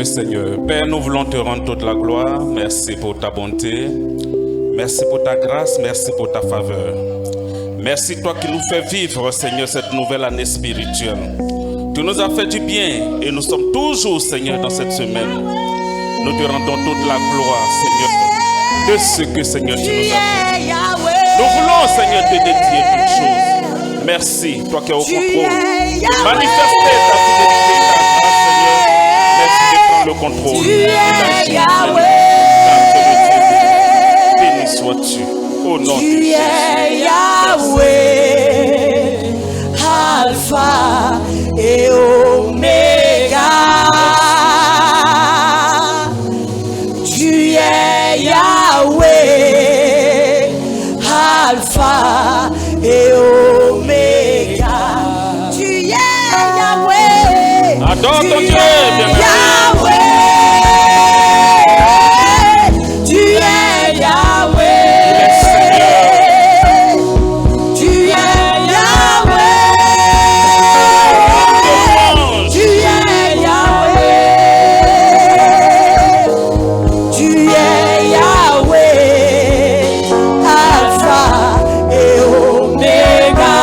le Seigneur. Père, nous voulons te rendre toute la gloire. Merci pour ta bonté. Merci pour ta grâce. Merci pour ta faveur. Merci toi qui nous fais vivre, Seigneur, cette nouvelle année spirituelle. Tu nous as fait du bien et nous sommes toujours, Seigneur, dans cette semaine. Nous te rendons toute la gloire, Seigneur, de ce que, Seigneur, tu nous as fait. Nous voulons, Seigneur, te dédier toutes choses. Merci, toi qui es au contrôle. Manifester ta fidélité, ta grâce, Seigneur. Merci de prendre le contrôle. Tu es Yahweh. Béni sois-tu. Au nom de Jésus. Tu es Yahweh. Alpha et Oméga. Tu es Yahweh. Alpha et Oméga. Tu es Yahweh. Adore ton Dieu, bien-aimé. Tu es Yahweh. Tu es Yahweh. Tu es Yahweh. Tu es Yahweh. Alpha et Oméga.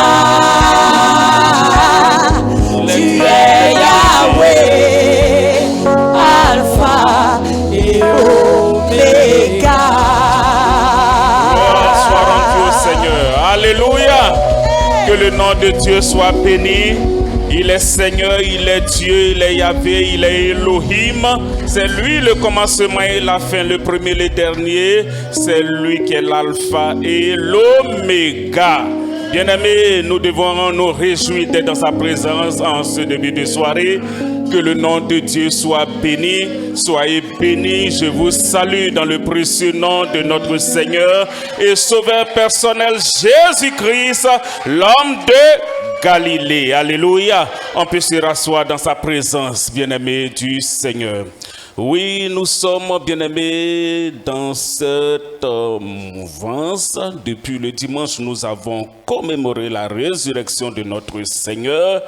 Tu es Yahweh. Alpha et Oméga. Sois rendu au Seigneur. Alléluia. Que le nom de Dieu soit béni. Il est Seigneur, il est Dieu, il est Yahvé, il est Elohim. C'est lui le commencement et la fin, le premier et le dernier. C'est lui qui est l'alpha et l'oméga. Bien-aimés, nous devons nous réjouir d'être dans sa présence en ce début de soirée. Que le nom de Dieu soit béni. Soyez bénis. Je vous salue dans le précieux nom de notre Seigneur et Sauveur personnel Jésus-Christ, l'homme de Galilée. Alléluia. On peut se rasseoir dans sa présence, bien-aimés du Seigneur. Oui, nous sommes, bien-aimés, dans cette mouvance. Depuis le dimanche, nous avons commémoré la résurrection de notre Seigneur.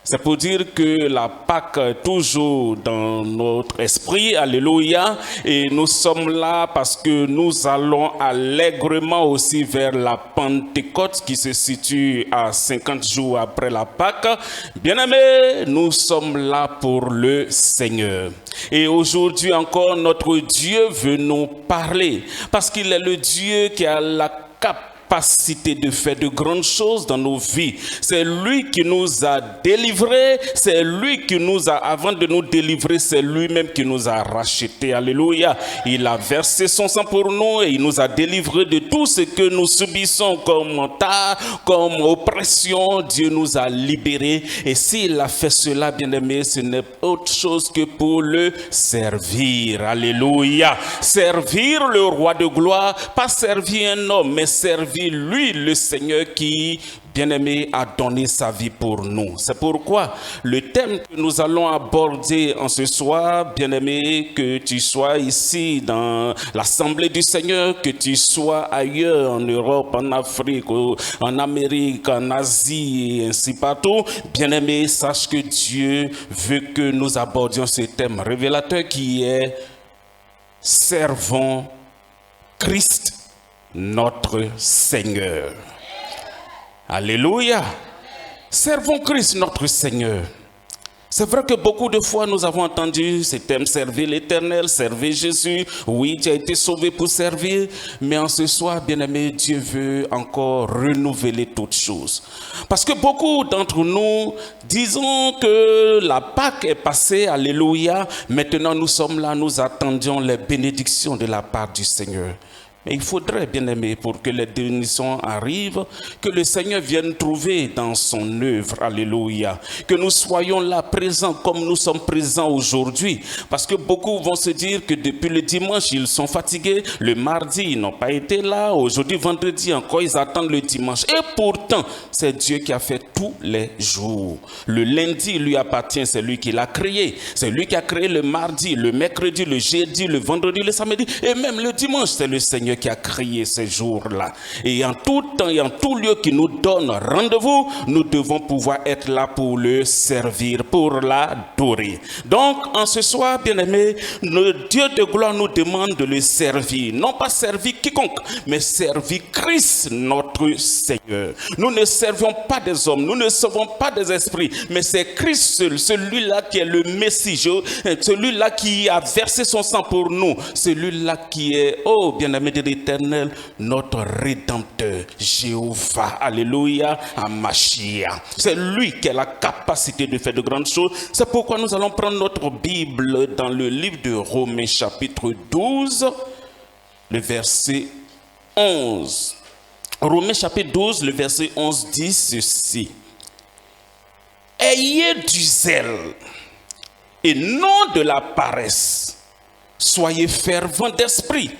C'est pour dire que la Pâque est toujours dans notre esprit, alléluia, et nous sommes là parce que nous allons allègrement aussi vers la Pentecôte qui se situe à 50 jours après la Pâque. Bien-aimés, nous sommes là pour le Seigneur. Et aujourd'hui encore, notre Dieu veut nous parler parce qu'il est le Dieu qui a la capacité de faire de grandes choses dans nos vies. C'est lui qui nous a délivrés, c'est lui qui nous a, avant de nous délivrer, c'est lui-même qui nous a rachetés. Alléluia. Il a versé son sang pour nous et il nous a délivrés de tout ce que nous subissons comme tard, comme oppression. Dieu nous a libérés et s'il a fait cela, bien-aimé, ce n'est autre chose que pour le servir. Alléluia. Servir le roi de gloire, pas servir un homme, mais servir lui, le Seigneur qui, bien-aimé, a donné sa vie pour nous. C'est pourquoi le thème que nous allons aborder en ce soir, bien-aimé, que tu sois ici dans l'Assemblée du Seigneur, que tu sois ailleurs en Europe, en Afrique, en Amérique, en Asie et ainsi partout, bien-aimé, sache que Dieu veut que nous abordions ce thème révélateur qui est « Servons Christ ». Notre Seigneur. Alléluia. Servons Christ notre Seigneur. C'est vrai que beaucoup de fois nous avons entendu ce thème, servir l'Éternel, servir Jésus. Oui, tu as été sauvé pour servir, mais en ce soir, bien-aimé, Dieu veut encore renouveler toutes choses. Parce que beaucoup d'entre nous disons que la Pâque est passée, alléluia. Maintenant nous sommes là, nous attendions les bénédictions de la part du Seigneur. Mais il faudrait, bien aimé, pour que les bénédictions arrivent, que le Seigneur vienne trouver dans son œuvre, alléluia. Que nous soyons là présents comme nous sommes présents aujourd'hui. Parce que beaucoup vont se dire que depuis le dimanche, ils sont fatigués. Le mardi, ils n'ont pas été là. Aujourd'hui, vendredi, encore, ils attendent le dimanche. Et pourtant, c'est Dieu qui a fait tous les jours. Le lundi lui appartient, c'est lui qui l'a créé. C'est lui qui a créé le mardi, le mercredi, le jeudi, le vendredi, le samedi. Et même le dimanche, c'est le Seigneur Seigneur qui a créé ces jours-là. Et en tout temps et en tout lieu qui nous donne rendez-vous, nous devons pouvoir être là pour le servir, pour l'adorer. Donc, en ce soir, bien-aimés, le Dieu de gloire nous demande de le servir. Non pas servir quiconque, mais servir Christ, notre Seigneur. Nous ne servons pas des hommes, nous ne servons pas des esprits, mais c'est Christ seul, celui-là qui est le Messie, celui-là qui a versé son sang pour nous, celui-là qui est, oh bien-aimé de l'Éternel, notre Rédempteur, Jéhovah, alléluia, Amashia. C'est lui qui a la capacité de faire de grandes choses. C'est pourquoi nous allons prendre notre Bible dans le livre de Romains chapitre 12, le verset 11. Romains chapitre 12, le verset 11 dit ceci. Ayez du zèle et non de la paresse. Soyez fervents d'esprit.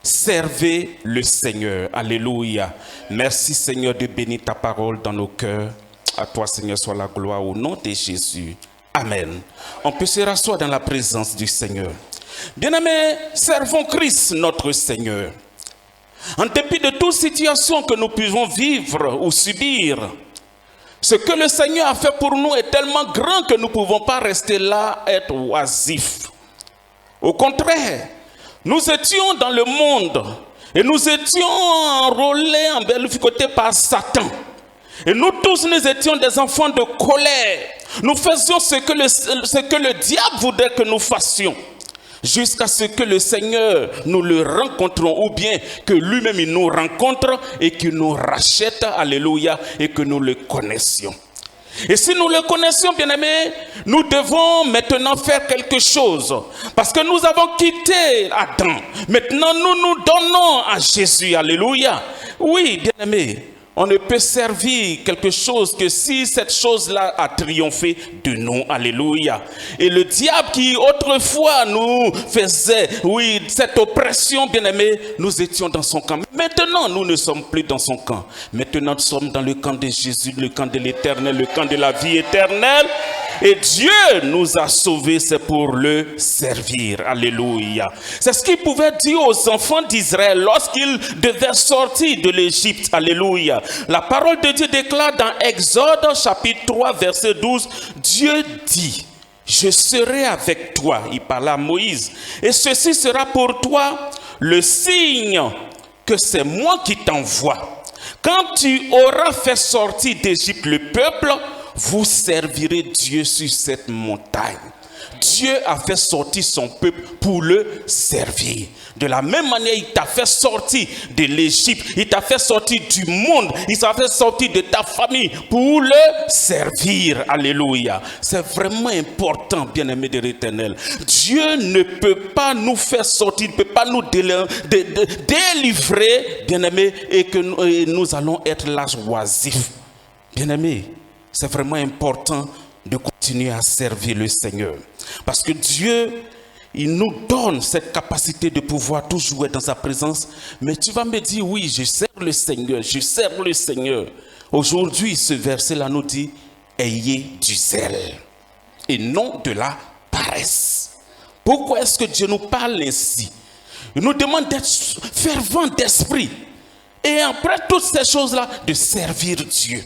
Servez le Seigneur. Alléluia. Merci Seigneur de bénir ta parole dans nos cœurs. À toi Seigneur soit la gloire au nom de Jésus. Amen. On peut se rasseoir dans la présence du Seigneur. Bien-aimés, servons Christ notre Seigneur. En dépit de toute situation que nous pouvons vivre ou subir, ce que le Seigneur a fait pour nous est tellement grand que nous ne pouvons pas rester là, être oisifs. Au contraire, nous étions dans le monde et nous étions enrôlés, embellificotés par Satan. Et nous tous, nous étions des enfants de colère. Nous faisions ce que le diable voudrait que nous fassions. Jusqu'à ce que le Seigneur nous le rencontrons, ou bien que lui-même il nous rencontre et qu'il nous rachète, alléluia, et que nous le connaissions. Et si nous le connaissions, bien-aimés, nous devons maintenant faire quelque chose. Parce que nous avons quitté Adam. Maintenant, nous nous donnons à Jésus, alléluia. Oui, bien-aimés. On ne peut servir quelque chose que si cette chose-là a triomphé de nous. Alléluia. Et le diable qui autrefois nous faisait, oui, cette oppression, bien-aimé, nous étions dans son camp. Maintenant, nous ne sommes plus dans son camp. Maintenant, nous sommes dans le camp de Jésus, le camp de l'Éternel, le camp de la vie éternelle. Et Dieu nous a sauvés, c'est pour le servir. Alléluia. C'est ce qu'il pouvait dire aux enfants d'Israël lorsqu'ils devaient sortir de l'Égypte. Alléluia. La parole de Dieu déclare dans Exode chapitre 3 verset 12, Dieu dit, je serai avec toi. Il parle à Moïse. Et ceci sera pour toi le signe que c'est moi qui t'envoie. Quand tu auras fait sortir d'Égypte le peuple, vous servirez Dieu sur cette montagne. Dieu a fait sortir son peuple pour le servir. De la même manière, il t'a fait sortir de l'Égypte, il t'a fait sortir du monde, il t'a fait sortir de ta famille pour le servir. Alléluia. C'est vraiment important, bien-aimé de l'Éternel. Dieu ne peut pas nous faire sortir, il ne peut pas nous délivrer, bien-aimé, et que nous allons être là oisifs. Bien-aimé, c'est vraiment important de continuer à servir le Seigneur. Parce que Dieu, il nous donne cette capacité de pouvoir toujours être dans sa présence. Mais tu vas me dire, oui, je sers le Seigneur, je sers le Seigneur. Aujourd'hui, ce verset-là nous dit, ayez du zèle et non de la paresse. Pourquoi est-ce que Dieu nous parle ainsi? Il nous demande d'être fervent d'esprit. Et après toutes ces choses-là, de servir Dieu.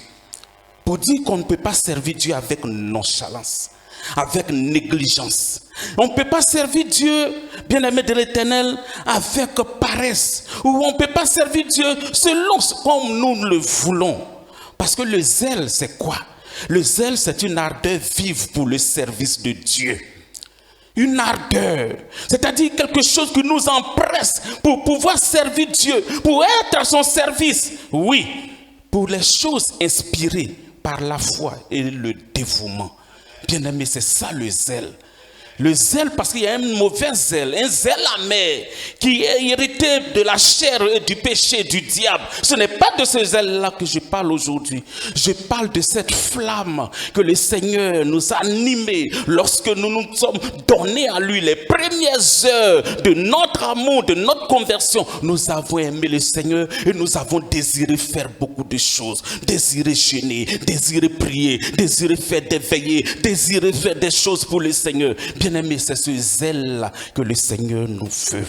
Pour dire qu'on ne peut pas servir Dieu avec nonchalance, avec négligence. On ne peut pas servir Dieu, bien-aimé de l'Éternel, avec paresse. Ou on ne peut pas servir Dieu selon comme nous le voulons. Parce que le zèle, c'est quoi? Le zèle, c'est une ardeur vive pour le service de Dieu. Une ardeur, c'est-à-dire quelque chose qui nous empresse pour pouvoir servir Dieu, pour être à son service. Oui, pour les choses inspirées par la foi et le dévouement. Bien-aimé, c'est ça le zèle. Le zèle, parce qu'il y a un mauvais zèle, un zèle amer, qui est hérité de la chair et du péché du diable. Ce n'est pas de ce zèle-là que je parle aujourd'hui. Je parle de cette flamme que le Seigneur nous a animés lorsque nous nous sommes donnés à lui. Les premières heures de notre amour, de notre conversion, nous avons aimé le Seigneur et nous avons désiré faire beaucoup de choses. Désiré jeûner, désiré prier, désiré faire des veillées, désiré faire des choses pour le Seigneur. Bien-aimé, c'est ce zèle-là que le Seigneur nous veut.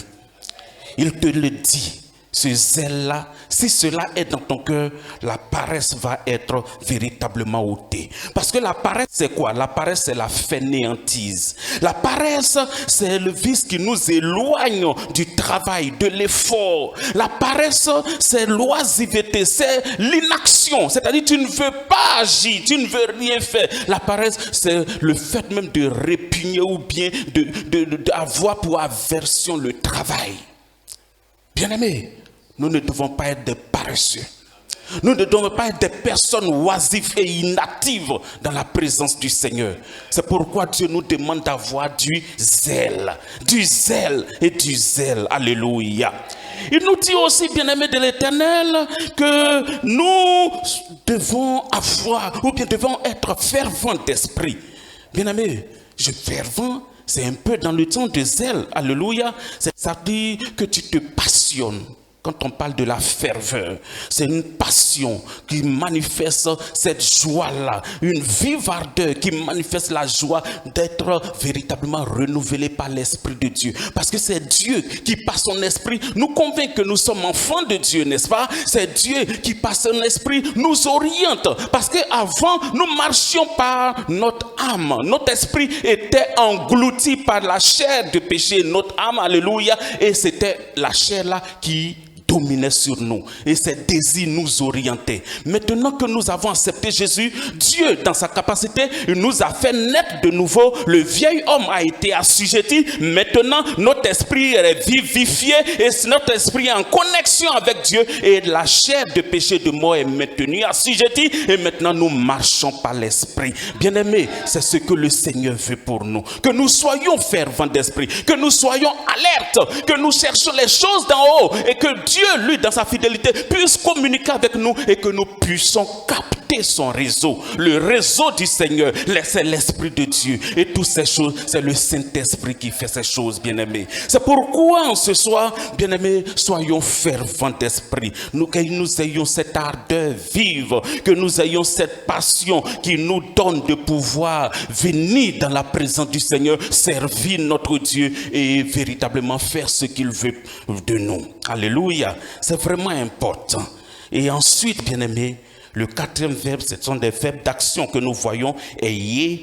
Il te le dit. ce zèle-là, si cela est dans ton cœur, la paresse va être véritablement ôtée. Parce que la paresse, c'est quoi? La paresse, c'est la fainéantise. La paresse, c'est le vice qui nous éloigne du travail, de l'effort. La paresse, c'est l'oisiveté, c'est l'inaction. C'est-à-dire, tu ne veux pas agir, tu ne veux rien faire. La paresse, c'est le fait même de répugner ou bien d'avoir pour aversion le travail. Bien-aimés, nous ne devons pas être des paresseux. Nous ne devons pas être des personnes oisives et inactives dans la présence du Seigneur. C'est pourquoi Dieu nous demande d'avoir du zèle et du zèle. Alléluia. Il nous dit aussi, bien-aimés de l'Éternel, que nous devons avoir, ou bien devons être fervents d'esprit. Bien-aimés, fervent, c'est un peu dans le temps de zèle. Alléluia. C'est-à-dire que tu te passionnes. Quand on parle de la ferveur, c'est une passion qui manifeste cette joie-là, une vive ardeur qui manifeste la joie d'être véritablement renouvelé par l'Esprit de Dieu. Parce que c'est Dieu qui, par son esprit, nous convainc que nous sommes enfants de Dieu, n'est-ce pas? C'est Dieu qui, par son esprit, nous oriente. Parce qu'avant, nous marchions par notre âme. Notre esprit était englouti par la chair de péché. Notre âme, alléluia, et c'était la chair-là qui dominait sur nous et ses désirs nous orientaient. Maintenant que nous avons accepté Jésus, Dieu dans sa capacité nous a fait naître de nouveau. Le vieil homme a été assujetti. Maintenant notre esprit est vivifié et notre esprit est en connexion avec Dieu et la chair de péché de mort est maintenue assujettie et maintenant nous marchons par l'esprit. Bien-aimés, c'est ce que le Seigneur veut pour nous, que nous soyons fervents d'esprit, que nous soyons alertes, que nous cherchions les choses d'en haut et que Dieu, lui, dans sa fidélité, puisse communiquer avec nous et que nous puissions capter son réseau. Le réseau du Seigneur, c'est l'Esprit de Dieu. Et toutes ces choses, c'est le Saint-Esprit qui fait ces choses, bien-aimés. C'est pourquoi, en ce soir, bien-aimés, soyons fervents d'esprit. Que nous ayons cette ardeur vive, que nous ayons cette passion qui nous donne de pouvoir venir dans la présence du Seigneur, servir notre Dieu et véritablement faire ce qu'il veut de nous. Alléluia. C'est vraiment important. Et ensuite, bien-aimés, le quatrième verbe, ce sont des verbes d'action que nous voyons. Ayez,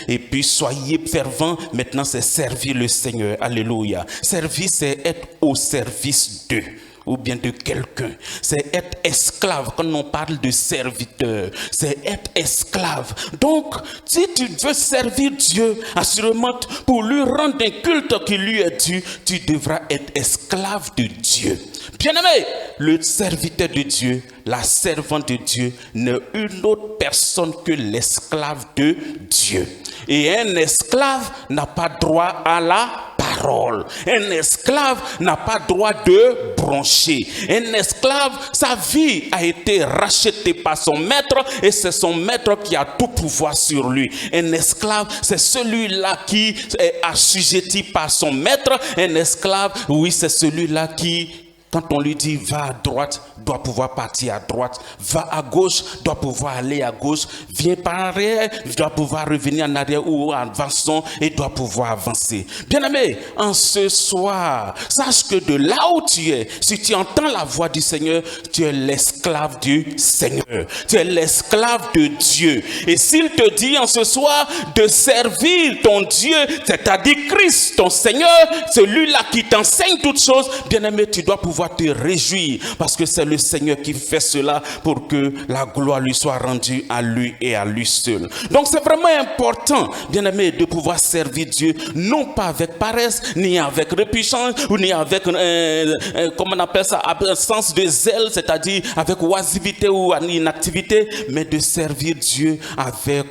et puis soyez fervents. Maintenant, c'est servir le Seigneur. Alléluia. Servir, c'est être au service d'eux, ou bien de quelqu'un. C'est être esclave. Quand on parle de serviteur, c'est être esclave. Donc, si tu veux servir Dieu, assurément, pour lui rendre un culte qui lui est dû, tu devras être esclave de Dieu. Bien-aimé, le serviteur de Dieu, la servante de Dieu, n'est une autre personne que l'esclave de Dieu. Et un esclave n'a pas droit à la parole. Un esclave n'a pas droit de broncher. Un esclave, sa vie a été rachetée par son maître et c'est son maître qui a tout pouvoir sur lui. Un esclave, c'est celui-là qui est assujetti par son maître. Un esclave, oui, c'est celui-là qui, quand on lui dit va à droite, doit pouvoir partir à droite, va à gauche, doit pouvoir aller à gauche, viens par arrière, doit pouvoir revenir en arrière ou avançons et doit pouvoir avancer. Bien-aimé, en ce soir, sache que de là où tu es, si tu entends la voix du Seigneur, tu es l'esclave du Seigneur, tu es l'esclave de Dieu. Et s'il te dit en ce soir de servir ton Dieu, c'est-à-dire Christ, ton Seigneur, celui-là qui t'enseigne toutes choses, bien-aimé, tu dois pouvoir te réjouir parce que c'est le Seigneur qui fait cela pour que la gloire lui soit rendue à lui et à lui seul. Donc c'est vraiment important, bien-aimé, de pouvoir servir Dieu, non pas avec paresse, ni avec répugnance, ou ni avec, comment on appelle ça, absence de zèle, c'est-à-dire avec oisivité ou inactivité, mais de servir Dieu avec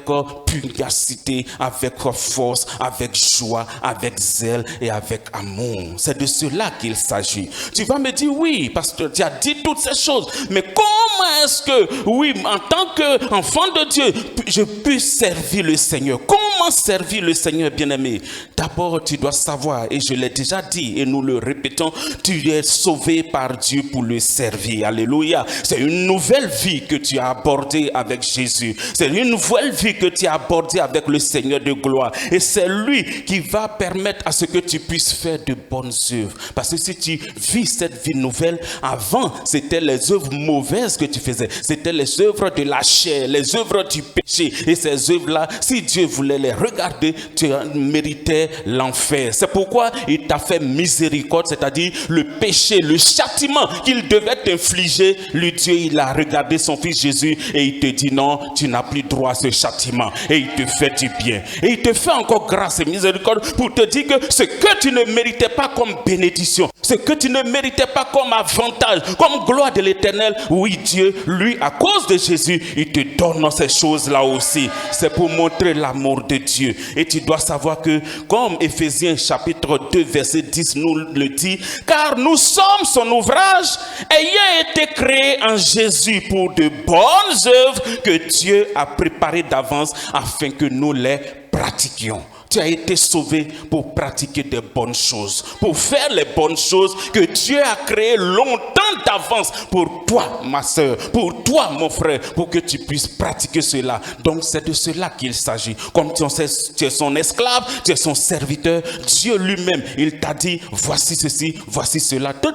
pugnacité, avec force, avec joie, avec zèle et avec amour. C'est de cela qu'il s'agit. Tu vas me dire, oui, parce que tu as dit toutes ces choses, mais comment est-ce que, oui, en tant qu'enfant de Dieu, je puisse servir le Seigneur? Comment Comment servir le Seigneur bien-aimé? D'abord, tu dois savoir, et je l'ai déjà dit, et nous le répétons, tu es sauvé par Dieu pour le servir. Alléluia. C'est une nouvelle vie que tu as abordée avec Jésus. C'est une nouvelle vie que tu as abordée avec le Seigneur de gloire. Et c'est lui qui va permettre à ce que tu puisses faire de bonnes œuvres. Parce que si tu vis cette vie nouvelle, avant, c'était les œuvres mauvaises que tu faisais. C'était les œuvres de la chair, les œuvres du péché. Et ces œuvres-là, si Dieu voulait les regarder, tu méritais l'enfer. C'est pourquoi il t'a fait miséricorde, c'est-à-dire le péché, le châtiment qu'il devait t'infliger. Lui, Dieu, il a regardé son fils Jésus et il te dit non, tu n'as plus droit à ce châtiment. Et il te fait du bien. Et il te fait encore grâce et miséricorde pour te dire que ce que tu ne méritais pas comme bénédiction, ce que tu ne méritais pas comme avantage, comme gloire de l'Éternel, oui, Dieu, lui, à cause de Jésus, il te donne ces choses-là aussi. C'est pour montrer l'amour de Dieu. Et tu dois savoir que, comme Éphésiens chapitre 2, verset 10 nous le dit, car nous sommes son ouvrage, ayant été créés en Jésus pour de bonnes œuvres que Dieu a préparées d'avance afin que nous les pratiquions. Tu as été sauvé pour pratiquer des bonnes choses, pour faire les bonnes choses que Dieu a créées longtemps d'avance pour toi, ma soeur, pour toi, mon frère, pour que tu puisses pratiquer cela. Donc c'est de cela qu'il s'agit. Comme tu es son esclave, tu es son serviteur, Dieu lui-même, il t'a dit, voici ceci, voici cela. De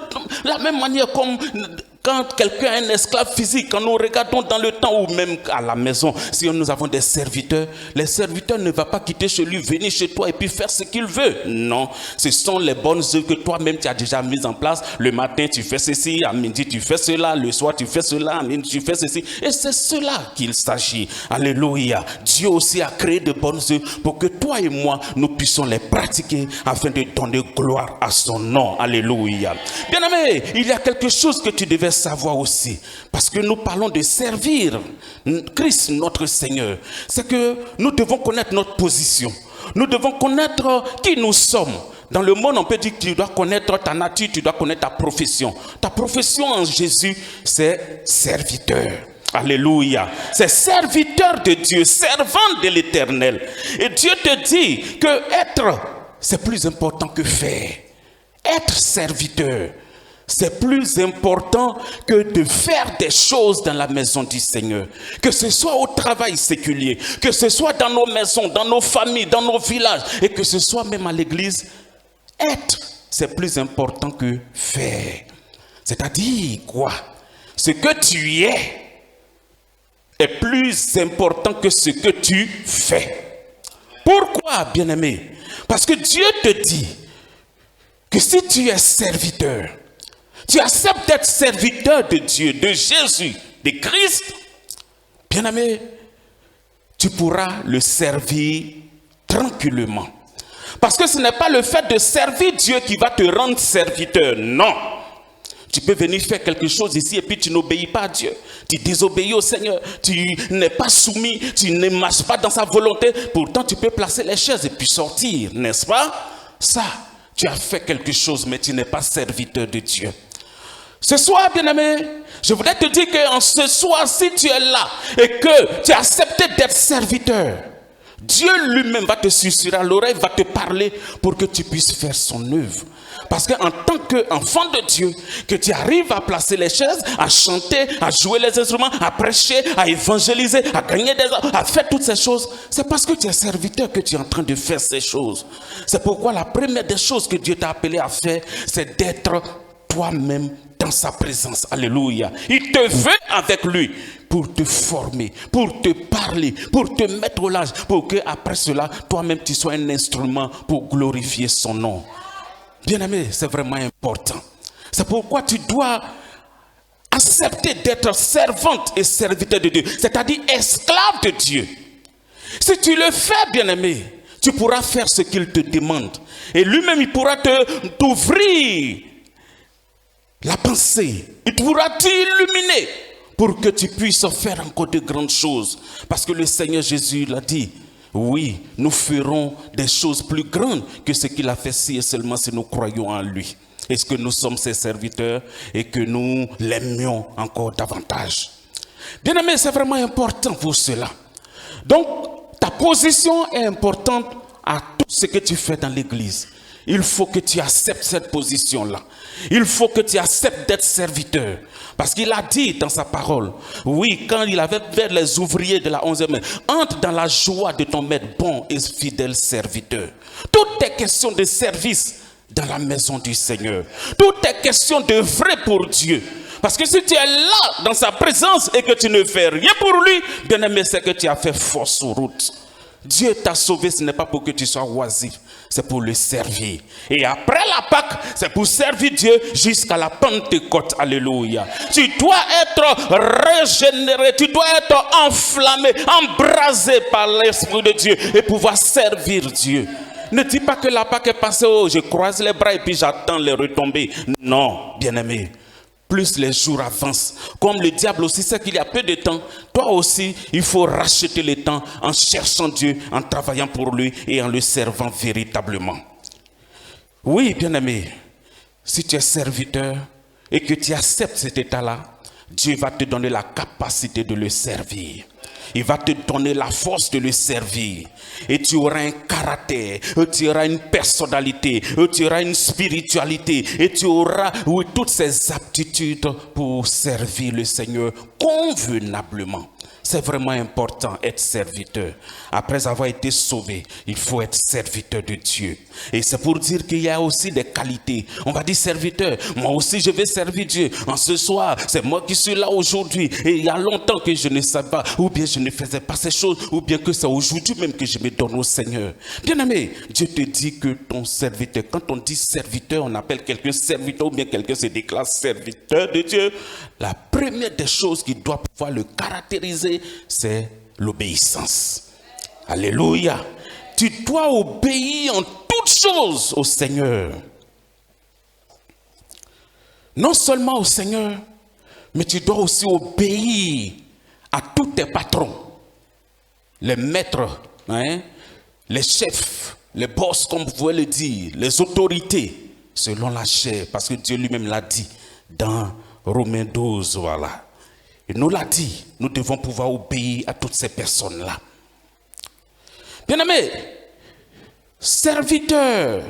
la même manière comme... Quand quelqu'un est un esclave physique, quand nous regardons dans le temps ou même à la maison, si nous avons des serviteurs, les serviteurs ne vont pas quitter chez lui, venir chez toi et puis faire ce qu'il veut. Non, ce sont les bonnes œuvres que toi-même tu as déjà mises en place. Le matin tu fais ceci, à midi tu fais cela, le soir tu fais cela, à midi tu fais ceci. Et c'est cela qu'il s'agit. Alléluia. Dieu aussi a créé de bonnes œuvres pour que toi et moi, nous puissions les pratiquer afin de donner gloire à son nom. Alléluia. Bien-aimé, il y a quelque chose que tu devais savoir aussi, parce que nous parlons de servir Christ notre Seigneur, c'est que nous devons connaître notre position, nous devons connaître qui nous sommes. Dans le monde, on peut dire que tu dois connaître ta nature, tu dois connaître ta profession. Ta profession en Jésus, c'est serviteur. Alléluia. C'est serviteur de Dieu, servant de l'Éternel. Et Dieu te dit que être, c'est plus important que faire. Être serviteur, c'est plus important que de faire des choses dans la maison du Seigneur. Que ce soit au travail séculier, que ce soit dans nos maisons, dans nos familles, dans nos villages, et que ce soit même à l'église. Être, c'est plus important que faire. C'est-à-dire quoi? Ce que tu es est plus important que ce que tu fais. Pourquoi, bien-aimé? Parce que Dieu te dit que si tu es serviteur, tu acceptes d'être serviteur de Dieu, de Jésus, de Christ, bien-aimé, tu pourras le servir tranquillement. Parce que ce n'est pas le fait de servir Dieu qui va te rendre serviteur, non. Tu peux venir faire quelque chose ici et puis tu n'obéis pas à Dieu. Tu désobéis au Seigneur, tu n'es pas soumis, tu ne marches pas dans sa volonté. Pourtant, tu peux placer les chaises et puis sortir, n'est-ce pas? Ça, tu as fait quelque chose, mais tu n'es pas serviteur de Dieu. Ce soir, bien-aimé, je voudrais te dire qu'en ce soir, si tu es là et que tu as accepté d'être serviteur, Dieu lui-même va te susurrer à l'oreille, va te parler pour que tu puisses faire son œuvre. Parce qu'en tant qu'enfant de Dieu, que tu arrives à placer les chaises, à chanter, à jouer les instruments, à prêcher, à évangéliser, à gagner des âmes, à faire toutes ces choses, c'est parce que tu es serviteur que tu es en train de faire ces choses. C'est pourquoi la première des choses que Dieu t'a appelé à faire, c'est d'être toi-même dans sa présence. Alléluia. Il te veut avec lui pour te former, pour te parler, pour te mettre au large, pour que après cela, toi-même tu sois un instrument pour glorifier son nom. Bien-aimé, c'est vraiment important. C'est pourquoi tu dois accepter d'être servante et serviteur de Dieu, c'est-à-dire esclave de Dieu. Si tu le fais, bien-aimé, tu pourras faire ce qu'il te demande. Et lui-même, il pourra t'ouvrir la pensée. Il pourra t'illuminer pour que tu puisses faire encore de grandes choses. Parce que le Seigneur Jésus l'a dit. Oui, nous ferons des choses plus grandes que ce qu'il a fait si et seulement si nous croyons en lui. Est-ce que nous sommes ses serviteurs et que nous l'aimions encore davantage? Bien aimé, c'est vraiment important pour cela. Donc, Ta position est importante à tout ce que tu fais dans l'église. Il faut que tu acceptes cette position-là. Il faut que tu acceptes d'être serviteur. Parce qu'il a dit dans sa parole, oui, quand il avait fait les ouvriers de la 11e main, entre dans la joie de ton maître, bon et fidèle serviteur. Tout est question de service dans la maison du Seigneur. Tout est question de vrai pour Dieu. Parce que si tu es là dans sa présence et que tu ne fais rien pour lui, bien aimé, c'est que tu as fait fausse route. Dieu t'a sauvé, ce n'est pas pour que tu sois oisif, c'est pour le servir. Et après la Pâque, c'est pour servir Dieu jusqu'à la Pentecôte. Alléluia. Tu dois être régénéré, tu dois être enflammé, embrasé par l'Esprit de Dieu et pouvoir servir Dieu. Ne dis pas que la Pâque est passée, oh, je croise les bras et puis j'attends les retombées. Non, bien-aimé. Plus les jours avancent, comme le diable aussi sait qu'il y a peu de temps, toi aussi, il faut racheter le temps en cherchant Dieu, en travaillant pour lui et en le servant véritablement. Oui, bien-aimé, si tu es serviteur et que tu acceptes cet état-là, Dieu va te donner la capacité de le servir. Il va te donner la force de le servir. Et tu auras un caractère, tu auras une personnalité, tu auras une spiritualité. Et tu auras toutes ces aptitudes pour servir le Seigneur convenablement. C'est vraiment important être serviteur. Après avoir été sauvé, il faut être serviteur de Dieu. Et c'est pour dire qu'il y a aussi des qualités. On va dire serviteur. Moi aussi, je vais servir Dieu. En ce soir, c'est moi qui suis là aujourd'hui. Et il y a longtemps que je ne savais pas, ou bien je ne faisais pas ces choses, ou bien que c'est aujourd'hui même que je me donne au Seigneur. Bien aimé, Dieu te dit que ton serviteur, quand on dit serviteur, on appelle quelqu'un serviteur, ou bien quelqu'un se déclare serviteur de Dieu. La première des choses qui doit pouvoir le caractériser, c'est l'obéissance. Alléluia. Tu dois obéir en toutes choses au Seigneur. Non seulement au Seigneur, mais tu dois aussi obéir à tous tes patrons. Les maîtres, les chefs, les boss, comme vous pouvez le dire, les autorités, selon la chair, parce que Dieu lui-même l'a dit dans Romains 12, voilà. Il nous l'a dit, nous devons pouvoir obéir à toutes ces personnes-là. Bien-aimés, serviteurs,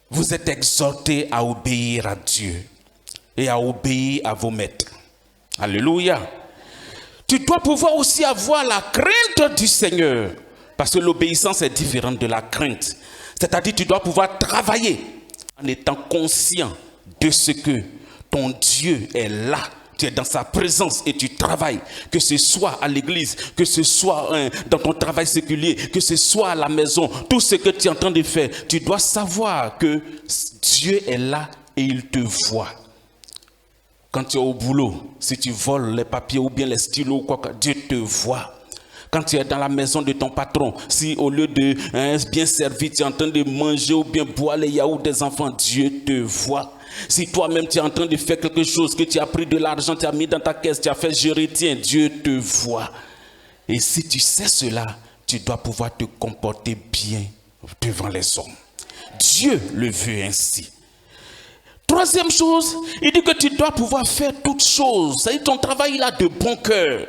vous êtes exhortés à obéir à Dieu et à obéir à vos maîtres. Alléluia. Tu dois pouvoir aussi avoir la crainte du Seigneur, parce que l'obéissance est différente de la crainte. C'est-à-dire tu dois pouvoir travailler en étant conscient de ce que ton Dieu est là. Tu es dans sa présence et tu travailles, que ce soit à l'église, que ce soit dans ton travail séculier, que ce soit à la maison, tout ce que tu es en train de faire, tu dois savoir que Dieu est là et il te voit. Quand tu es au boulot, si tu voles les papiers ou bien les stylos ou quoi, Dieu te voit. Quand tu es dans la maison de ton patron, si au lieu de bien servir, tu es en train de manger ou bien boire les yaourts des enfants, Dieu te voit. Si toi-même tu es en train de faire quelque chose, que tu as pris de l'argent, tu as mis dans ta caisse, tu as fait je retiens, Dieu te voit. Et si tu sais cela, tu dois pouvoir te comporter bien devant les hommes. Dieu le veut ainsi. Troisième chose, il dit que tu dois pouvoir faire toutes choses. C'est-à-dire ton travail là de bon cœur.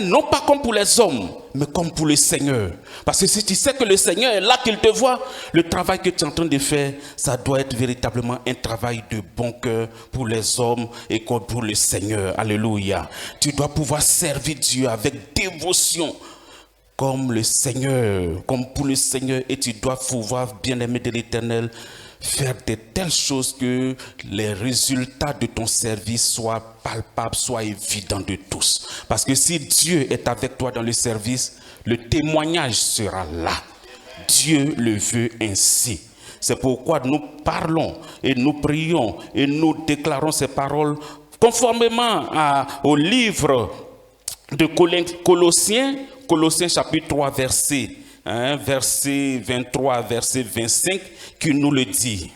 Non pas comme pour les hommes, mais comme pour le Seigneur. Parce que si tu sais que le Seigneur est là, qu'il te voit, le travail que tu es en train de faire, ça doit être véritablement un travail de bon cœur pour les hommes et comme pour le Seigneur. Alléluia. Tu dois pouvoir servir Dieu avec dévotion, comme le Seigneur, comme pour le Seigneur. Et tu dois pouvoir, bien-aimé de l'Éternel, faire de telles choses que les résultats de ton service soient palpables, soient évidents de tous. Parce que si Dieu est avec toi dans le service, le témoignage sera là. Dieu le veut ainsi. C'est pourquoi nous parlons et nous prions et nous déclarons ces paroles conformément au livre de Colossiens chapitre 3 verset 23, verset 25, qui nous le dit.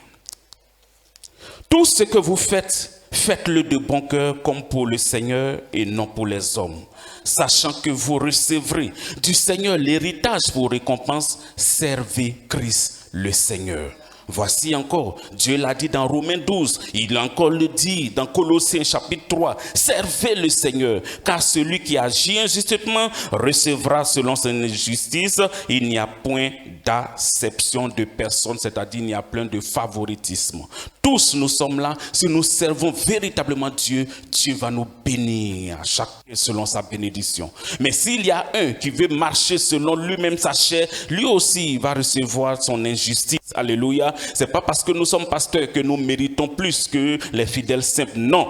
Tout ce que vous faites, faites-le de bon cœur comme pour le Seigneur et non pour les hommes. Sachant que vous recevrez du Seigneur l'héritage pour récompense, servez Christ le Seigneur. Voici encore, Dieu l'a dit dans Romains 12, il encore le dit dans Colossiens chapitre 3, servez le Seigneur, car celui qui agit injustement recevra selon son justice. Il n'y a point d'acception de personne, c'est-à-dire il n'y a point de favoritisme. Tous nous sommes là, si nous servons véritablement Dieu, Dieu va nous bénir, chacun selon sa bénédiction. Mais s'il y a un qui veut marcher selon lui-même sa chair, lui aussi va recevoir son injustice. Alléluia. C'est pas parce que nous sommes pasteurs que nous méritons plus que les fidèles simples. Non.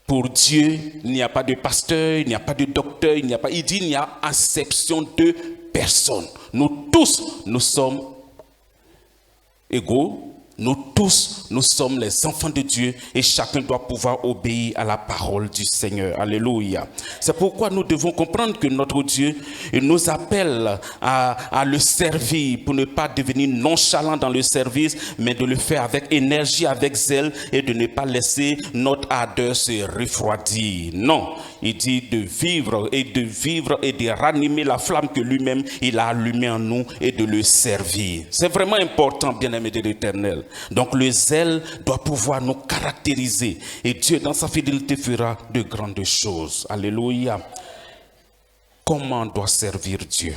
Pour Dieu, il n'y a pas de pasteur, il n'y a pas de docteur, il dit il n'y a acception de personne. Nous tous, nous sommes égaux. Nous tous, nous sommes les enfants de Dieu et chacun doit pouvoir obéir à la parole du Seigneur. Alléluia. C'est pourquoi nous devons comprendre que notre Dieu nous appelle à le servir pour ne pas devenir nonchalant dans le service, mais de le faire avec énergie, avec zèle et de ne pas laisser notre ardeur se refroidir. Non, il dit de vivre et de ranimer la flamme que lui-même il a allumée en nous et de le servir. C'est vraiment important, bien-aimé de l'Éternel. Donc le zèle doit pouvoir nous caractériser et Dieu dans sa fidélité fera de grandes choses. Alléluia. Comment on doit servir Dieu?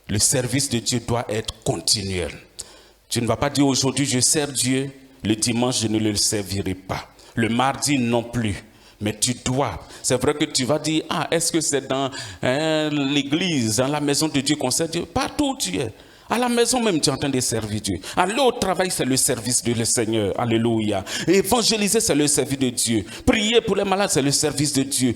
Le service de Dieu doit être continuel. Tu ne vas pas dire aujourd'hui je sers Dieu, le dimanche je ne le servirai pas, le mardi non plus. Mais tu dois. C'est vrai que tu vas dire, est-ce que c'est dans l'église, dans la maison de Dieu qu'on sert Dieu? Partout où tu es. À la maison même, tu es en train de servir Dieu. Aller au travail, c'est le service de le Seigneur. Alléluia. Évangéliser, c'est le service de Dieu. Prier pour les malades, c'est le service de Dieu.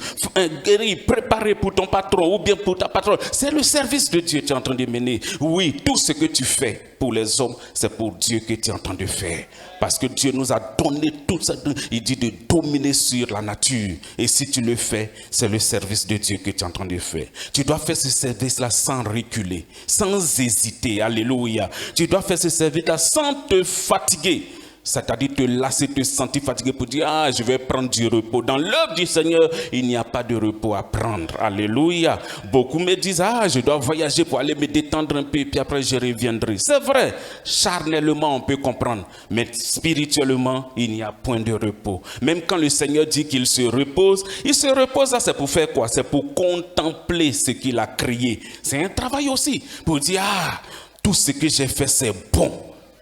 Guérir, préparer pour ton patron ou bien pour ta patronne, c'est le service de Dieu que tu es en train de mener. Oui, tout ce que tu fais pour les hommes, c'est pour Dieu que tu es en train de faire. Parce que Dieu nous a donné tout ça. Il dit de dominer sur la nature. Et si tu le fais, c'est le service de Dieu que tu es en train de faire. Tu dois faire ce service-là sans reculer, sans hésiter. Alléluia. Tu dois faire ce service-là sans te fatiguer. C'est-à-dire te lasser, te sentir fatigué pour dire, je vais prendre du repos. Dans l'œuvre du Seigneur, il n'y a pas de repos à prendre. Alléluia. Beaucoup me disent, je dois voyager pour aller me détendre un peu, puis après je reviendrai. C'est vrai, charnellement on peut comprendre, mais spirituellement, il n'y a point de repos. Même quand le Seigneur dit qu'il se repose, il se repose, c'est pour faire quoi? C'est pour contempler ce qu'il a créé. C'est un travail aussi, pour dire, tout ce que j'ai fait, c'est bon.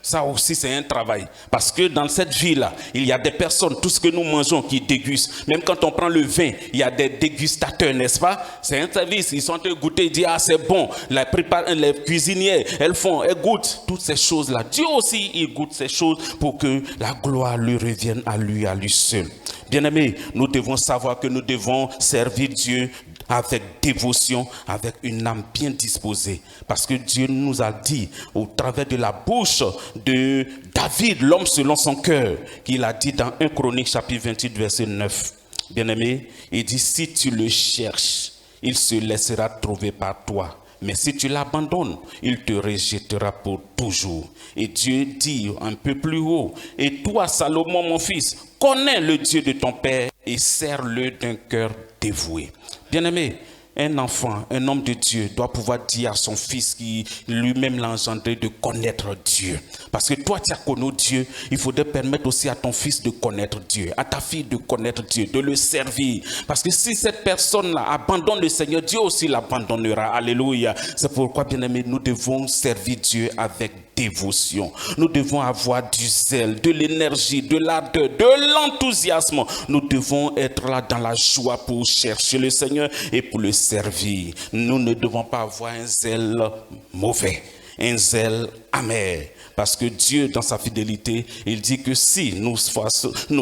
Ça aussi, c'est un travail. Parce que dans cette vie-là, il y a des personnes, tout ce que nous mangeons, qui dégustent. Même quand on prend le vin, il y a des dégustateurs, n'est-ce pas? C'est un service. Ils sont en train de goûter et dire, c'est bon. Les cuisinières, elles goûtent toutes ces choses-là. Dieu aussi, il goûte ces choses pour que la gloire lui revienne à lui seul. Bien-aimés, nous devons savoir que nous devons servir Dieu avec dévotion, avec une âme bien disposée. Parce que Dieu nous a dit, au travers de la bouche de David, l'homme selon son cœur, qu'il a dit dans 1 Chronique chapitre 28, verset 9. Bien-aimé, il dit, si tu le cherches, il se laissera trouver par toi. Mais si tu l'abandonnes, il te rejettera pour toujours. Et Dieu dit un peu plus haut, et toi, Salomon, mon fils, connais le Dieu de ton père et sers-le d'un cœur dévoué. Bien-aimé, un enfant, un homme de Dieu doit pouvoir dire à son fils qui lui-même l'a engendré de connaître Dieu. Parce que toi, tu as connu Dieu, il faudrait permettre aussi à ton fils de connaître Dieu, à ta fille de connaître Dieu, de le servir. Parce que si cette personne-là abandonne le Seigneur, Dieu aussi l'abandonnera. Alléluia. C'est pourquoi, bien-aimés, nous devons servir Dieu avec dévotion. Nous devons avoir du zèle, de l'énergie, de l'ardeur, de l'enthousiasme. Nous devons être là dans la joie pour chercher le Seigneur et pour le servir. Nous ne devons pas avoir un zèle mauvais, un zèle amer. Parce que Dieu, dans sa fidélité, il dit que si nous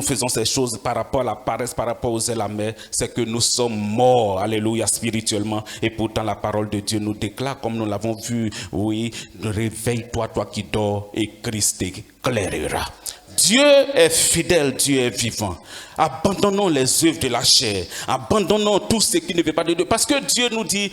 faisons ces choses par rapport à la paresse, par rapport aux zèle amer, c'est que nous sommes morts, alléluia, spirituellement. Et pourtant, la parole de Dieu nous déclare, comme nous l'avons vu, oui, réveille-toi, toi qui dors, et Christ t'éclairera. Dieu est fidèle, Dieu est vivant. Abandonnons les œuvres de la chair. Abandonnons tout ce qui ne veut pas de Dieu. Parce que Dieu nous dit,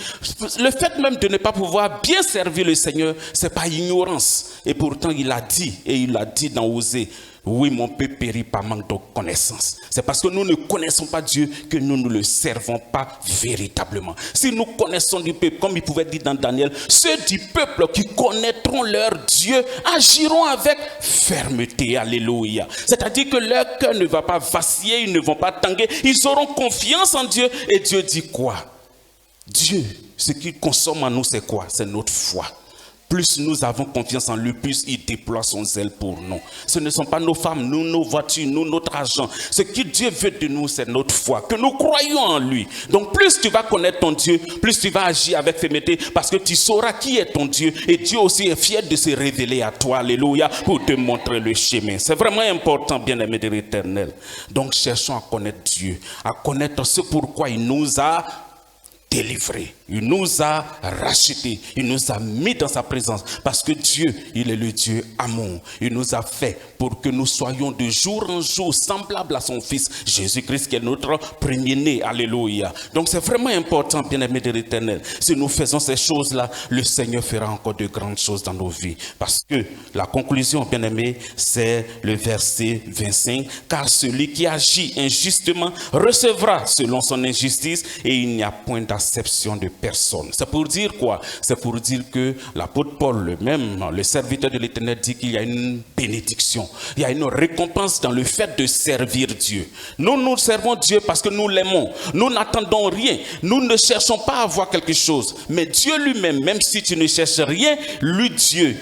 le fait même de ne pas pouvoir bien servir le Seigneur, c'est pas ignorance. Et pourtant, il a dit, et il a dit dans Osée, Oui, mon peuple périt par manque de connaissance. C'est parce que nous ne connaissons pas Dieu que nous ne le servons pas véritablement. Si nous connaissons du peuple, comme il pouvait dire dans Daniel, ceux du peuple qui connaîtront leur Dieu agiront avec fermeté. Alléluia. C'est-à-dire que leur cœur ne va pas vaciller, ils ne vont pas tanguer, ils auront confiance en Dieu. Et Dieu dit quoi? Dieu, ce qu'il consomme en nous, c'est quoi? C'est notre foi. Plus nous avons confiance en lui, plus il déploie son zèle pour nous. Ce ne sont pas nos femmes, nous, nos voitures, nous, notre argent. Ce que Dieu veut de nous, c'est notre foi, que nous croyons en lui. Donc plus tu vas connaître ton Dieu, plus tu vas agir avec fermeté, parce que tu sauras qui est ton Dieu. Et Dieu aussi est fier de se révéler à toi, alléluia, pour te montrer le chemin. C'est vraiment important, bien-aimé de l'Éternel. Donc cherchons à connaître Dieu, à connaître ce pourquoi il nous a délivré, il nous a rachetés, il nous a mis dans sa présence, parce que Dieu, il est le Dieu amour. Il nous a fait pour que nous soyons de jour en jour semblables à son Fils Jésus-Christ, qui est notre premier-né. Alléluia. Donc c'est vraiment important, bien-aimé de l'Éternel. Si nous faisons ces choses-là, le Seigneur fera encore de grandes choses dans nos vies. Parce que la conclusion, bien-aimé, c'est le verset 25. Car celui qui agit injustement recevra selon son injustice, et il n'y a point d'acception de personne. C'est pour dire quoi? C'est pour dire que l'apôtre Paul, le serviteur de l'Éternel, dit qu'il y a une bénédiction, il y a une récompense dans le fait de servir Dieu. Nous servons Dieu parce que nous l'aimons. Nous n'attendons rien. Nous ne cherchons pas à avoir quelque chose. Mais Dieu lui-même, même si tu ne cherches rien, lui, Dieu,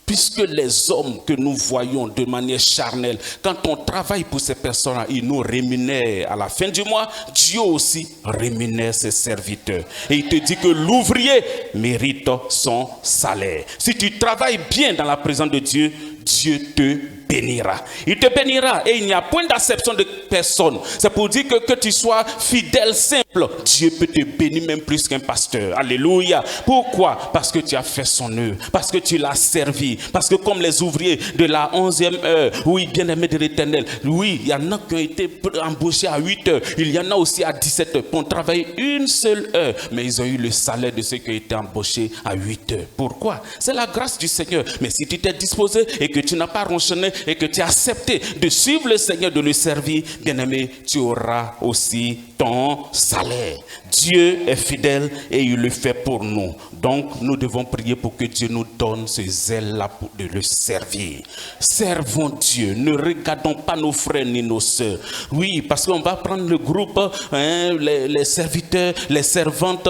puisque les hommes que nous voyons de manière charnelle, quand on travaille pour ces personnes-là, ils nous rémunèrent à la fin du mois, Dieu aussi rémunère ses serviteurs. Et il te dit que l'ouvrier mérite son salaire. Si tu travailles bien dans la présence de Dieu, Dieu te bénira. Il te bénira et il n'y a point d'acception de personne. C'est pour dire que tu sois fidèle, simple, Dieu peut te bénir même plus qu'un pasteur. Alléluia. Pourquoi? Parce que tu as fait son œuvre, parce que tu l'as servi, parce que comme les ouvriers de la 11e heure, oui, bien-aimés de l'Éternel, oui, il y en a qui ont été embauchés à 8 heures, il y en a aussi à 17 heures, pour travailler une seule heure, mais ils ont eu le salaire de ceux qui ont été embauchés à 8 heures. Pourquoi? C'est la grâce du Seigneur. Mais si tu t'es disposé et que tu n'as pas ronchonné et que tu as accepté de suivre le Seigneur, de le servir, bien-aimé, tu auras aussi ton salaire. Dieu est fidèle et il le fait pour nous. Donc nous devons prier pour que Dieu nous donne ce zèle-là de le servir. Servons Dieu, ne regardons pas nos frères ni nos sœurs. Oui, parce qu'on va prendre le groupe, les serviteurs, les servantes,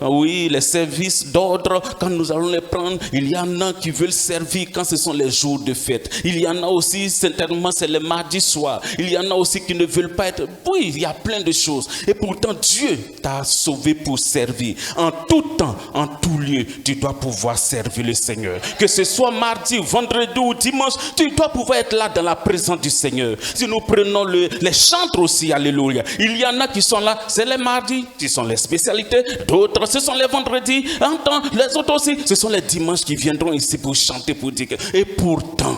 oui, les services d'ordre. Quand nous allons les prendre, il y en a qui veulent servir quand ce sont les jours de fête. Il y en a aussi, certainement, c'est le mardi soir. Il y en a aussi qui ne veulent pas être... Oui, il y a plein de choses. Et pourtant, Dieu t'a sauvé pour servir. En tout temps, en tout lieu, tu dois pouvoir servir le Seigneur. Que ce soit mardi, vendredi ou dimanche, tu dois pouvoir être là dans la présence du Seigneur. Si nous prenons les chantres aussi, alléluia. Il y en a qui sont là, c'est les mardis, qui sont les spécialités. D'autres, ce sont les vendredis. Les autres aussi, ce sont les dimanches qui viendront ici pour chanter, pour dire que... Et pourtant,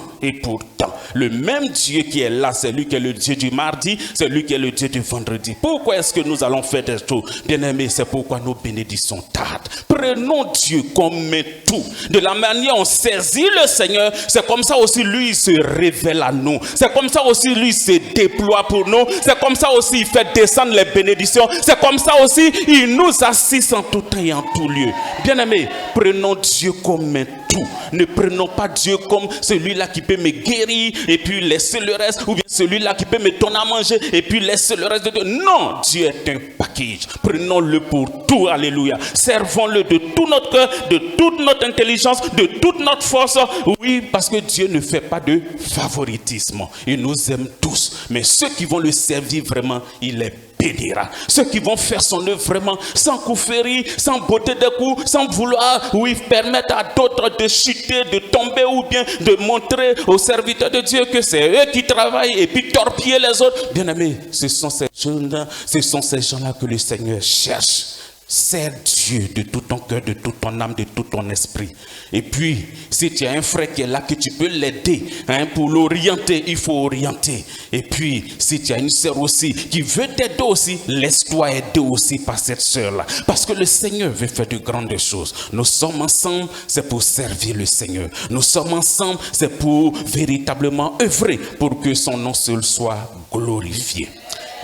le même Dieu qui est là, c'est lui qui est le Dieu du mardi, c'est lui qui est le Dieu du vendredi. Pourquoi est-ce que nous allons faire des choses? Bien-aimés, c'est pourquoi nos bénédictions tardent. Prenons Dieu comme tout. De la manière on saisit le Seigneur, c'est comme ça aussi lui il se révèle à nous. C'est comme ça aussi lui se déploie pour nous. C'est comme ça aussi il fait descendre les bénédictions. C'est comme ça aussi il nous assiste en tout temps et en tout lieu. Bien-aimés, prenons Dieu comme tout. Ne prenons pas Dieu comme celui-là qui peut me guérir et puis laisser le reste, ou bien celui-là qui peut me donner à manger et puis laisser le reste de Dieu. Non, Dieu est un package. Prenons-le pour tout, alléluia. Servons-le de tout notre cœur, de toute notre intelligence, de toute notre force. Oui, parce que Dieu ne fait pas de favoritisme. Il nous aime tous. Mais ceux qui vont le servir vraiment, il les bénira. Ceux qui vont faire son œuvre vraiment sans coup férir, sans botter des coups, sans vouloir, oui, permettre à d'autres de chuter, de tomber ou bien de montrer aux serviteurs de Dieu que c'est eux qui travaillent et puis torpiller les autres. Bien aimés, ce sont ces gens-là que le Seigneur cherche. Sers Dieu de tout ton cœur, de toute ton âme, de tout ton esprit. Et puis, si tu as un frère qui est là, que tu peux l'aider, pour l'orienter, il faut orienter. Et puis, si tu as une sœur aussi qui veut t'aider aussi, laisse-toi aider aussi par cette sœur-là. Parce que le Seigneur veut faire de grandes choses. Nous sommes ensemble, c'est pour servir le Seigneur. Nous sommes ensemble, c'est pour véritablement œuvrer pour que son nom seul soit glorifié.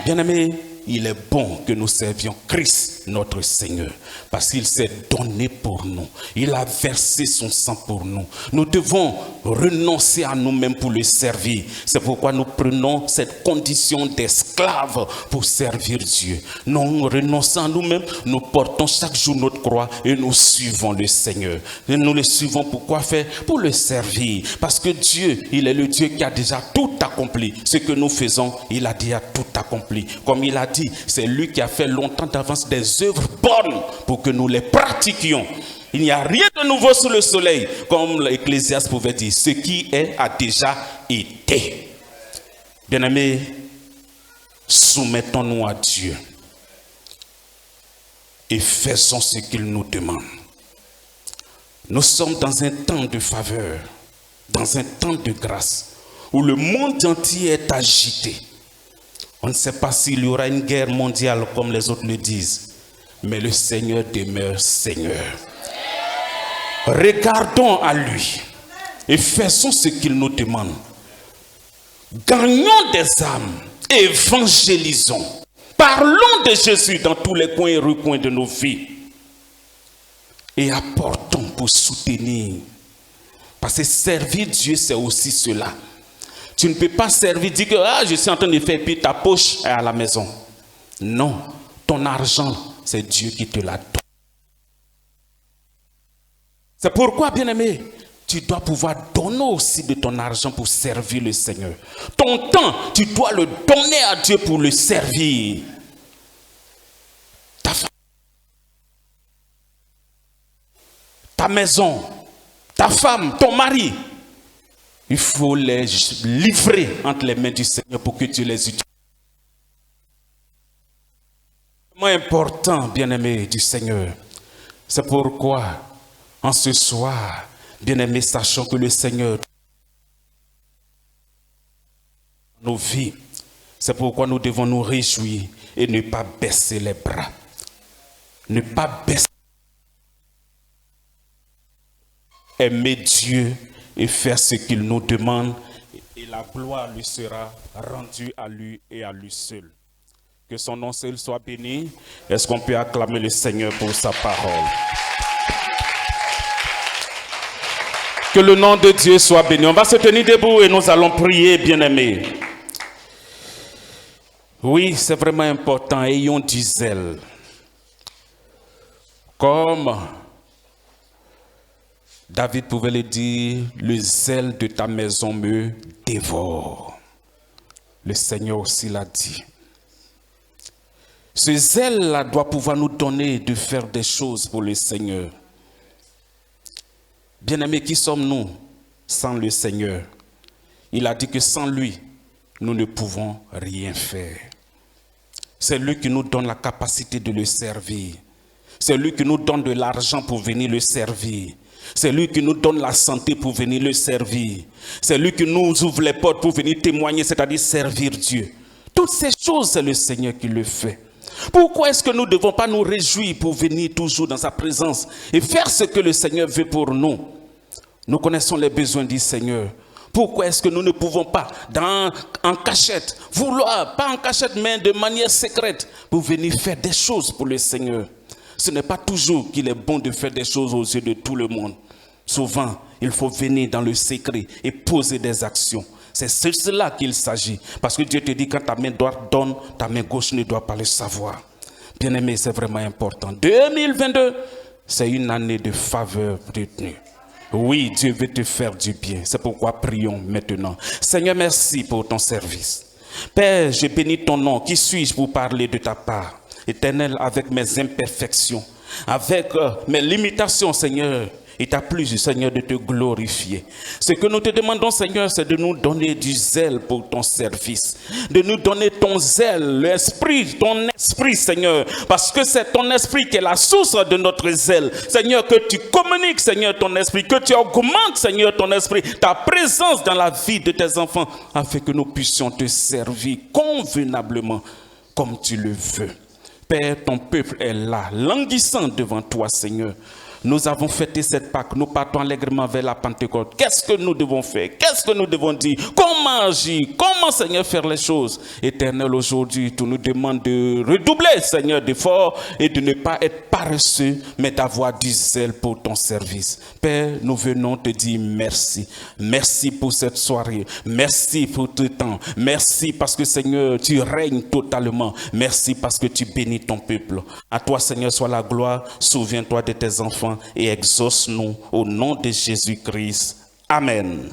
Bien-aimés, il est bon que nous servions Christ, notre Seigneur, parce qu'il s'est donné pour nous. Il a versé son sang pour nous. Nous devons renoncer à nous-mêmes pour le servir. C'est pourquoi nous prenons cette condition d'esclave pour servir Dieu. Nous renonçons à nous-mêmes, nous portons chaque jour notre croix et nous suivons le Seigneur. Et nous le suivons pour quoi faire? Pour le servir. Parce que Dieu, il est le Dieu qui a déjà tout accompli. Ce que nous faisons, il a déjà tout accompli. Comme il a dit, c'est lui qui a fait longtemps d'avance des œuvres bonnes pour que nous les pratiquions. Il n'y a rien de nouveau sous le soleil, comme l'Ecclésiaste pouvait dire. Ce qui est a déjà été. Bien-aimés, soumettons-nous à Dieu et faisons ce qu'il nous demande. Nous sommes dans un temps de faveur, dans un temps de grâce, où le monde entier est agité. On ne sait pas s'il y aura une guerre mondiale comme les autres le disent. Mais le Seigneur demeure Seigneur. Regardons à lui et faisons ce qu'il nous demande. Gagnons des âmes, évangélisons. Parlons de Jésus dans tous les coins et recoins de nos vies. Et apportons pour soutenir. Parce que servir Dieu, c'est aussi cela. Tu ne peux pas servir, dire que je suis en train de faire, puis ta poche est à la maison. Non, ton argent, c'est Dieu qui te la donne. C'est pourquoi, bien-aimé, tu dois pouvoir donner aussi de ton argent pour servir le Seigneur. Ton temps, tu dois le donner à Dieu pour le servir. Ta maison, ta femme, ton mari, il faut les livrer entre les mains du Seigneur pour que tu les utilises. C'est vraiment important, bien-aimé du Seigneur. C'est pourquoi, en ce soir, bien-aimé, sachons que le Seigneur nos vies. C'est pourquoi nous devons nous réjouir et ne pas baisser les bras. Ne pas baisser. Aimer Dieu et faire ce qu'il nous demande, et la gloire lui sera rendue à lui et à lui seul. Que son nom seul soit béni. Est-ce qu'on peut acclamer le Seigneur pour sa parole? Que le nom de Dieu soit béni. On va se tenir debout et nous allons prier, bien-aimés. Oui, c'est vraiment important. Ayons du zèle. Comme David pouvait le dire, le zèle de ta maison me dévore. Le Seigneur aussi l'a dit. Ce zèle-là doit pouvoir nous donner de faire des choses pour le Seigneur. Bien-aimés, qui sommes-nous sans le Seigneur? Il a dit que sans lui, nous ne pouvons rien faire. C'est lui qui nous donne la capacité de le servir. C'est lui qui nous donne de l'argent pour venir le servir. C'est lui qui nous donne la santé pour venir le servir. C'est lui qui nous ouvre les portes pour venir témoigner, c'est-à-dire servir Dieu. Toutes ces choses, c'est le Seigneur qui le fait. Pourquoi est-ce que nous ne devons pas nous réjouir pour venir toujours dans sa présence et faire ce que le Seigneur veut pour nous? Nous connaissons les besoins du Seigneur. Pourquoi est-ce que nous ne pouvons pas, en cachette, vouloir, pas en cachette, mais de manière secrète, pour venir faire des choses pour le Seigneur? Ce n'est pas toujours qu'il est bon de faire des choses aux yeux de tout le monde. Souvent, il faut venir dans le secret et poser des actions. C'est cela qu'il s'agit. Parce que Dieu te dit, quand ta main droite donne, ta main gauche ne doit pas le savoir. Bien-aimé, c'est vraiment important. 2022, c'est une année de faveur retenue. Oui, Dieu veut te faire du bien. C'est pourquoi prions maintenant. Seigneur, merci pour ton service. Père, je bénis ton nom. Qui suis-je pour parler de ta part? Éternel, avec mes imperfections, avec mes limitations, Seigneur, Il t'a plu, Seigneur, de te glorifier. Ce que nous te demandons, Seigneur, c'est de nous donner du zèle pour ton service. De nous donner ton zèle, l'esprit, ton esprit, Seigneur. Parce que c'est ton esprit qui est la source de notre zèle. Seigneur, que tu communiques, Seigneur, ton esprit. Que tu augmentes, Seigneur, ton esprit. Ta présence dans la vie de tes enfants. Afin que nous puissions te servir convenablement comme tu le veux. Père, ton peuple est là, languissant devant toi, Seigneur. Nous avons fêté cette Pâque, nous partons allègrement vers la Pentecôte. Qu'est-ce que nous devons faire? Qu'est-ce que nous devons dire? Comment agir? Comment, Seigneur, faire les choses? Éternel, aujourd'hui, tu nous demandes de redoubler, Seigneur, d'efforts et de ne pas être paresseux, mais d'avoir du zèle pour ton service. Père, nous venons te dire merci. Merci pour cette soirée. Merci pour tout temps. Merci parce que, Seigneur, tu règnes totalement. Merci parce que tu bénis ton peuple. À toi, Seigneur, soit la gloire. Souviens-toi de tes enfants et exauce-nous au nom de Jésus-Christ. Amen.